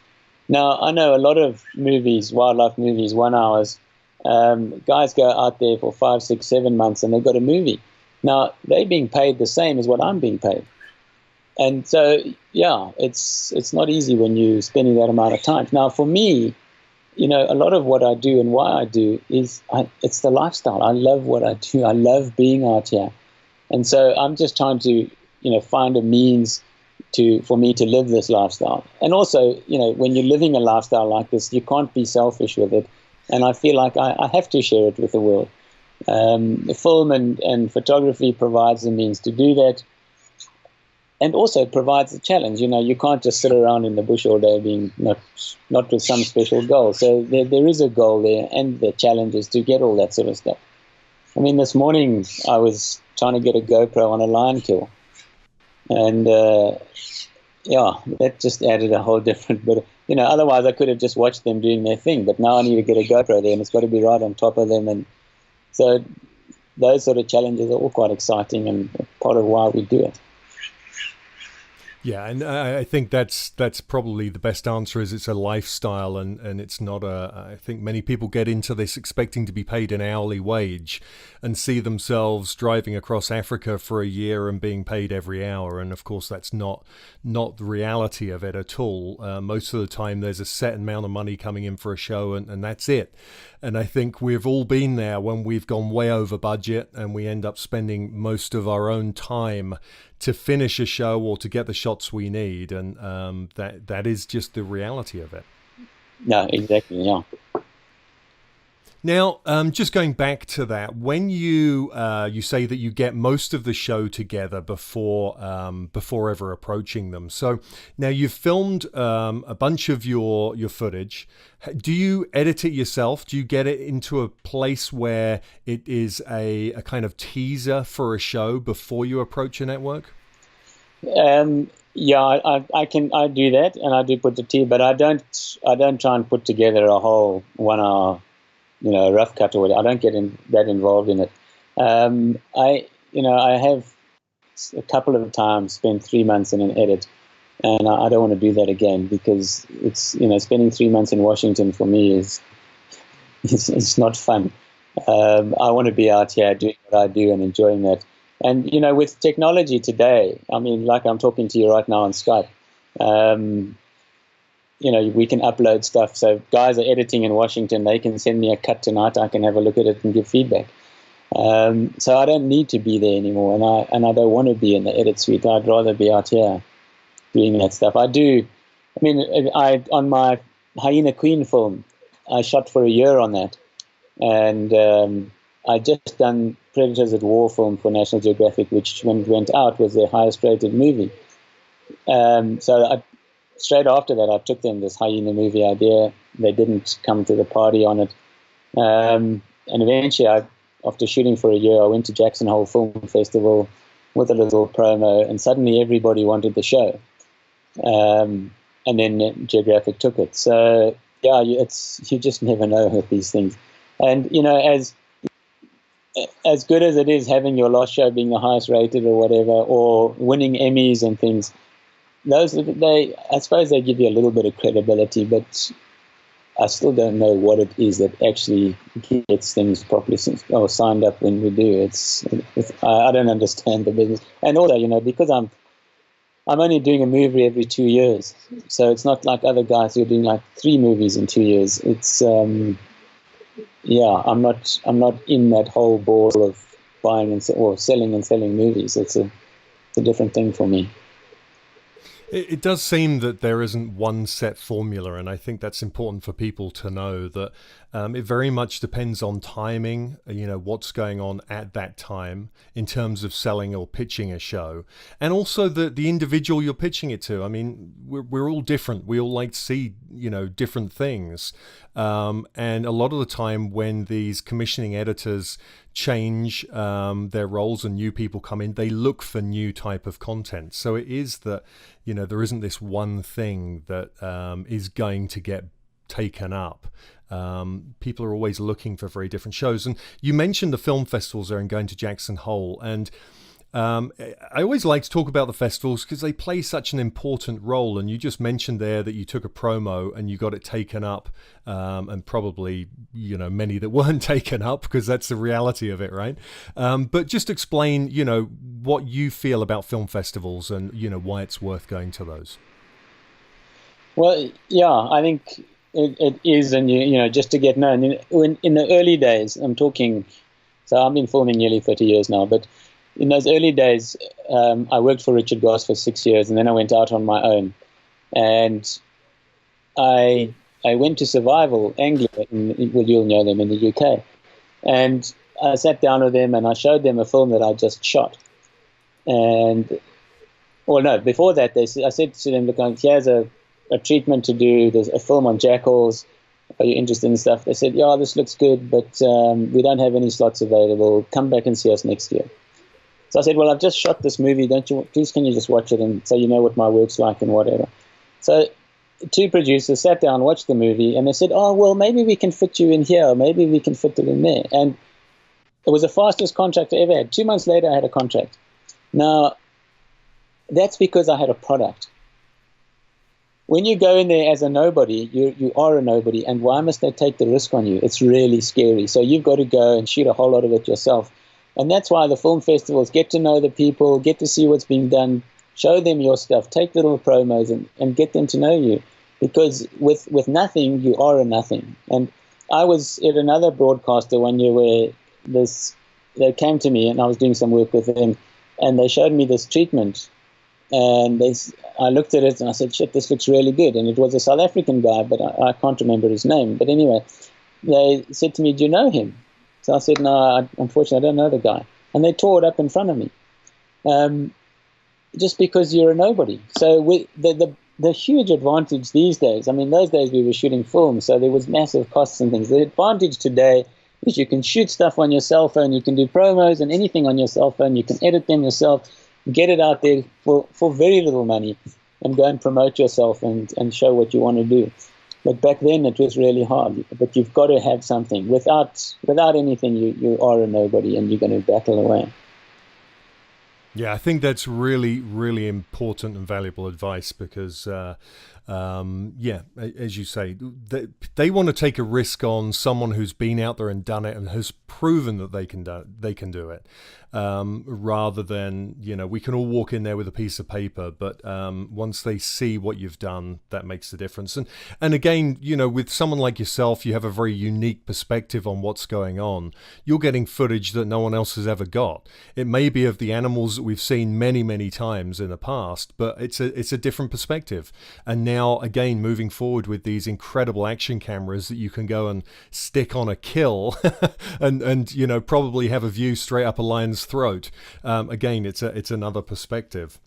Now, I know a lot of movies, wildlife movies, 1 hours, guys go out there for 5, 6, 7 months and they've got a movie. Now, they're being paid the same as what I'm being paid. And so, it's not easy when you're spending that amount of time. Now, for me, a lot of what I do and why I do is it's the lifestyle. I love what I do. I love being out here. And so I'm just trying to, find a means for me to live this lifestyle. And also, when you're living a lifestyle like this, you can't be selfish with it. And I feel like I have to share it with the world. The film and photography provides the means to do that. And also provides a challenge. You can't just sit around in the bush all day being not with some special goal. So there is a goal there, and the challenge is to get all that sort of stuff. I mean, this morning I was trying to get a GoPro on a lion kill. And yeah, that just added a whole different bit. Otherwise I could have just watched them doing their thing, but now I need to get a GoPro there, and it's got to be right on top of them, and so those sort of challenges are all quite exciting and part of why we do it. Yeah, and I think that's probably the best answer. Is it's a lifestyle, and it's not a. I think many people get into this expecting to be paid an hourly wage, and see themselves driving across Africa for a year and being paid every hour. And of course, that's not the reality of it at all. Most of the time, there's a set amount of money coming in for a show, and that's it. And I think we've all been there when we've gone way over budget, and we end up spending most of our own time to finish a show or to get the shots we need, and that is just the reality of it. No, exactly. Yeah. Now, just going back to that, when you say that you get most of the show together before ever approaching them. So now you've filmed a bunch of your footage. Do you edit it yourself? Do you get it into a place where it is a kind of teaser for a show before you approach a network? Yeah, I do that, and I do put the teaser, but I don't try and put together a whole 1 hour, rough cut or whatever. I don't get that involved in it. I have a couple of times spent 3 months in an edit, and I don't want to do that again, because it's, spending 3 months in Washington for me is it's not fun. I want to be out here doing what I do and enjoying that. And with technology today, I mean, like I'm talking to you right now on Skype. We can upload stuff. So guys are editing in Washington. They can send me a cut tonight. I can have a look at it and give feedback. So I don't need to be there anymore, and I don't want to be in the edit suite. I'd rather be out here doing that stuff. On my Hyena Queen film, I shot for a year on that, and I just done Predators at War film for National Geographic, which when it went out was their highest rated movie. Straight after that, I took them this hyena movie idea. They didn't come to the party on it. And eventually, after shooting for a year, I went to Jackson Hole Film Festival with a little promo, and suddenly everybody wanted the show. And then Geographic took it. So, yeah, you just never know with these things. And, as good as it is having your last show being the highest rated or whatever, or winning Emmys and things, I suppose they give you a little bit of credibility, but I still don't know what it is that actually gets things properly signed up when we do. I don't understand the business. And also, because I'm only doing a movie every 2 years, so it's not like other guys who are doing like 3 movies in 2 years. It's I'm not in that whole ball of buying or selling movies. It's a different thing for me. It does seem that there isn't one set formula, and I think that's important for people to know that it very much depends on timing, what's going on at that time in terms of selling or pitching a show, and also the individual you're pitching it to. I mean, we're all different. We all like to see, different things. And a lot of the time when these commissioning editors change their roles and new people come in, they look for new type of content. So it is that, there isn't this one thing that is going to get taken up. People are always looking for very different shows. And you mentioned the film festivals there and going to Jackson Hole. And I always like to talk about the festivals because they play such an important role. And you just mentioned there that you took a promo and you got it taken up, and probably, many that weren't taken up, because that's the reality of it, right? But just explain, what you feel about film festivals and, why it's worth going to those. Well, yeah, I think it is, and just to get known. In the early days, I'm talking, so I've been filming nearly 30 years now, but in those early days, I worked for Richard Goss for 6 years, and then I went out on my own. And I went to Survival Anglia, you'll know them in the UK. And I sat down with them and I showed them a film that I just shot. Before that, I said to them, look, here's a treatment to do. There's a film on jackals. Are you interested in stuff? They said, yeah, this looks good, but we don't have any slots available. Come back and see us next year. So I said, well, I've just shot this movie. Please can you just watch it and so you know what my work's like and whatever. So 2 producers sat down, watched the movie, and they said, oh, well, maybe we can fit you in here, or maybe we can fit it in there. And it was the fastest contract I ever had. 2 months later, I had a contract. Now, that's because I had a product. When you go in there as a nobody, you are a nobody, and why must they take the risk on you? It's really scary. So you've got to go and shoot a whole lot of it yourself. And that's why the film festivals, get to know the people, get to see what's being done, show them your stuff, take little promos and get them to know you. Because with nothing, you are a nothing. And I was at another broadcaster one year where they came to me and I was doing some work with them, and they showed me this treatment. And I looked at it and I said, shit, this looks really good. And it was a South African guy, but I can't remember his name. But anyway, they said to me, do you know him? So I said, no, unfortunately, I don't know the guy. And they tore it up in front of me. Just because you're a nobody. So the huge advantage these days, I mean, those days we were shooting films, so there was massive costs and things. The advantage today is you can shoot stuff on your cell phone, you can do promos and anything on your cell phone, you can edit them yourself, get it out there for very little money and go and promote yourself and show what you want to do. But back then it was really hard. But you've got to have something. Without anything, you are a nobody and you're going to battle away. Yeah, I think that's really, really important and valuable advice because, as you say, they want to take a risk on someone who's been out there and done it and has proven that they can do it, rather than, we can all walk in there with a piece of paper, but once they see what you've done, that makes the difference. And again, with someone like yourself, you have a very unique perspective on what's going on. You're getting footage that no one else has ever got. It may be of the animals that we've seen many, many times in the past, but it's a different perspective. And now, again, moving forward with these incredible action cameras that you can go and stick on a kill and probably have a view straight up a lion's throat. Again, it's another perspective.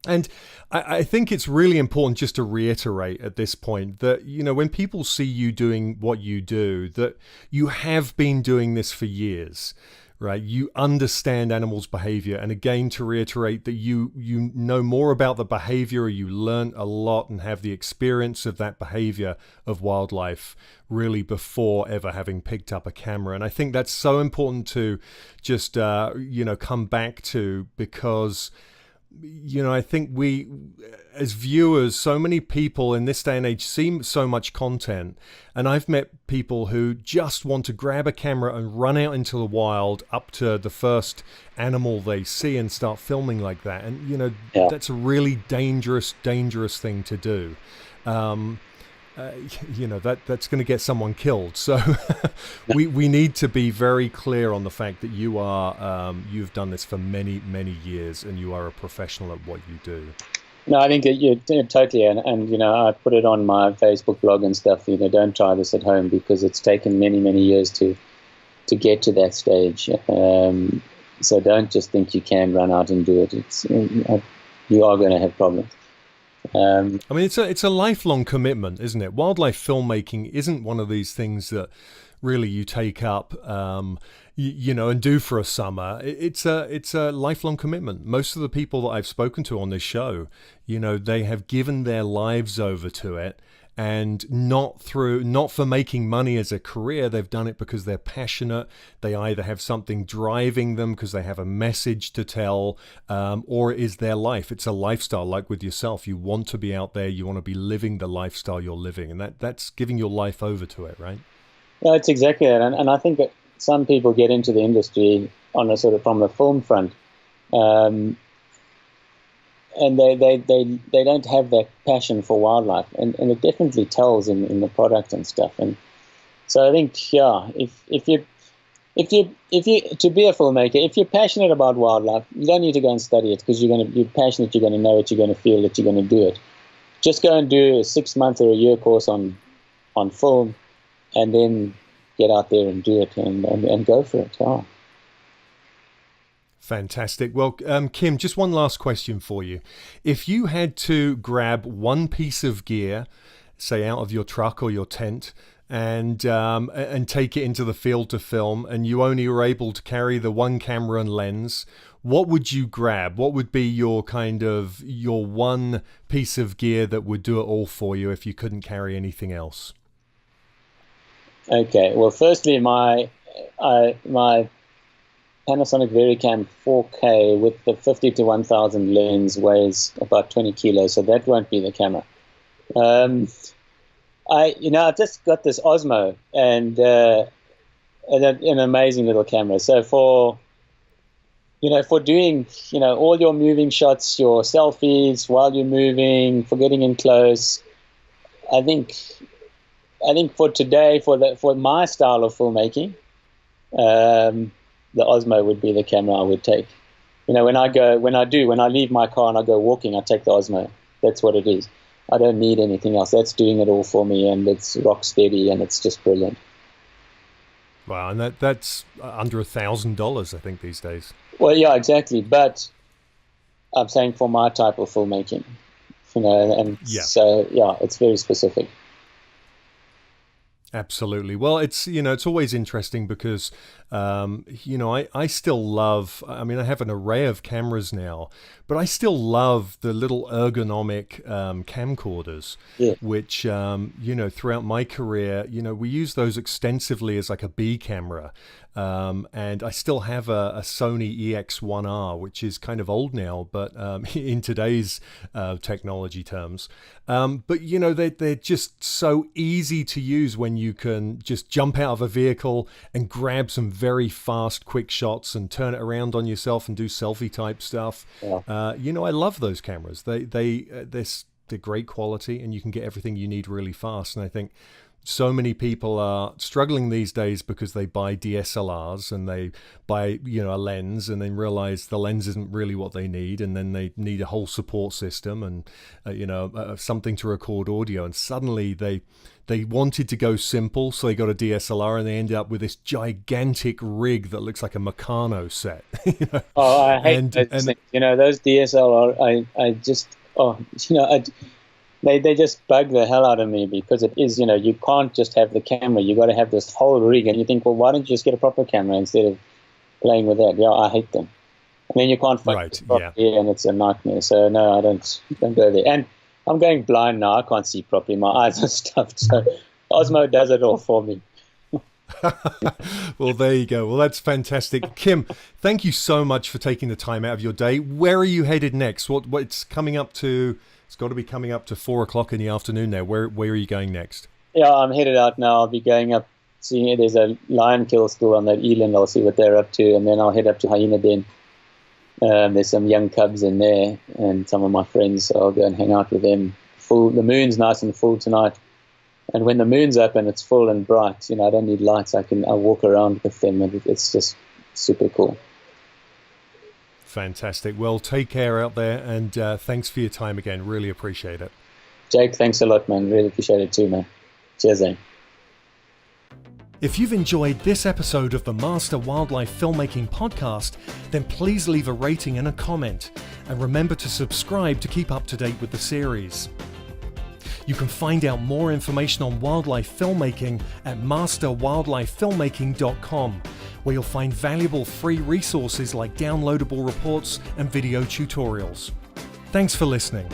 And I think it's really important just to reiterate at this point that, when people see you doing what you do, that you have been doing this for years, right? You understand animals' behavior. And again, to reiterate that you know more about the behavior, or you learn a lot and have the experience of that behavior of wildlife really before ever having picked up a camera. And I think that's so important to just, come back to, because I think we, as viewers, so many people in this day and age see so much content. And I've met people who just want to grab a camera and run out into the wild up to the first animal they see and start filming like that. And, that's a really dangerous thing to do. That's going to get someone killed. So we need to be very clear on the fact that you've done this for many, many years and you are a professional at what you do. No, I think that you're totally, and I put it on my Facebook blog and stuff. Don't try this at home, because it's taken many, many years to get to that stage. So don't just think you can run out and do it. You are going to have problems. I mean, it's a lifelong commitment, isn't it? Wildlife filmmaking isn't one of these things that really you take up, and do for a summer. It's a lifelong commitment. Most of the people that I've spoken to on this show, they have given their lives over to it. And not for making money as a career. They've done it because they're passionate. They either have something driving them because they have a message to tell, or it is their life. It's a lifestyle, like with yourself. You want to be out there. You want to be living the lifestyle you're living, and that's giving your life over to it, right? Yeah, it's exactly that. And I think that some people get into the industry on a sort of from the film front, and they don't have that passion for wildlife, and it definitely tells in the product and stuff. And so I think, if you to be a filmmaker, if you're passionate about wildlife, you don't need to go and study it, because you're passionate, you're going to know it, you're going to feel it, you're going to do it. Just go and do a 6-month or a year course on film, and then get out there and do it and go for it. Oh. Fantastic. Well, Kim, just one last question for you. If you had to grab one piece of gear, say out of your truck or your tent, and take it into the field to film, and you only were able to carry the one camera and lens, what would you grab? What would be your one piece of gear that would do it all for you if you couldn't carry anything else? Okay. Well, firstly, my Panasonic VariCam 4K with the 50 to 1000 lens weighs about 20 kilos, so that won't be the camera. I've just got this Osmo, and an amazing little camera. So for doing all your moving shots, your selfies while you're moving, for getting in close, I think for today, for my style of filmmaking, the Osmo would be the camera I would take. When I leave my car and I go walking, I take the Osmo. That's what it is. I don't need anything else. That's doing it all for me, and it's rock steady, and it's just brilliant. Wow, and that's under $1,000, I think, these days. Well, yeah, exactly. But I'm saying for my type of filmmaking, So yeah, it's very specific. Absolutely. Well, it's always interesting because, I still love, I have an array of cameras now, but I still love the little ergonomic camcorders, which, throughout my career, we use those extensively as like a B camera. And I still have a Sony EX1R, which is kind of old now, but in today's technology terms. But they're just so easy to use when you can just jump out of a vehicle and grab some very fast, quick shots and turn it around on yourself and do selfie type stuff. Yeah. I love those cameras. They're great quality, and you can get everything you need really fast. And I think so many people are struggling these days because they buy DSLRs and they buy, a lens, and then realize the lens isn't really what they need. And then they need a whole support system and, something to record audio. And suddenly they wanted to go simple. So they got a DSLR and they ended up with this gigantic rig that looks like a Meccano set. Oh, I hate those things. Those DSLR, They just bug the hell out of me, because it is, you can't just have the camera. You got to have this whole rig, and you think, well, why don't you just get a proper camera instead of playing with that? Yeah, I hate them. And then you can't focus properly, and it's a nightmare. So no, I don't go there. And I'm going blind now. I can't see properly. My eyes are stuffed. So Osmo does it all for me. Well, there you go. Well, that's fantastic. Kim, thank you so much for taking the time out of your day. Where are you headed next? What's coming up to? It's got to be coming up to 4:00 in the afternoon now. Where are you going next? Yeah, I'm headed out now. I'll be going up, seeing there's a lion kill still on that eland. I'll see what they're up to, and then I'll head up to Hyena Den. There's some young cubs in there, and some of my friends, so I'll go and hang out with them. The moon's nice and full tonight, and when the moon's up and it's full and bright, I don't need lights. I'll walk around with them, and it's just super cool. Fantastic. Well, take care out there, and thanks for your time again. Really appreciate it. Jake, thanks a lot, man. Really appreciate it too, man. Cheers, eh? If you've enjoyed this episode of the Master Wildlife Filmmaking Podcast, then please leave a rating and a comment, and remember to subscribe to keep up to date with the series. You can find out more information on wildlife filmmaking at masterwildlifefilmmaking.com, where you'll find valuable free resources like downloadable reports and video tutorials. Thanks for listening.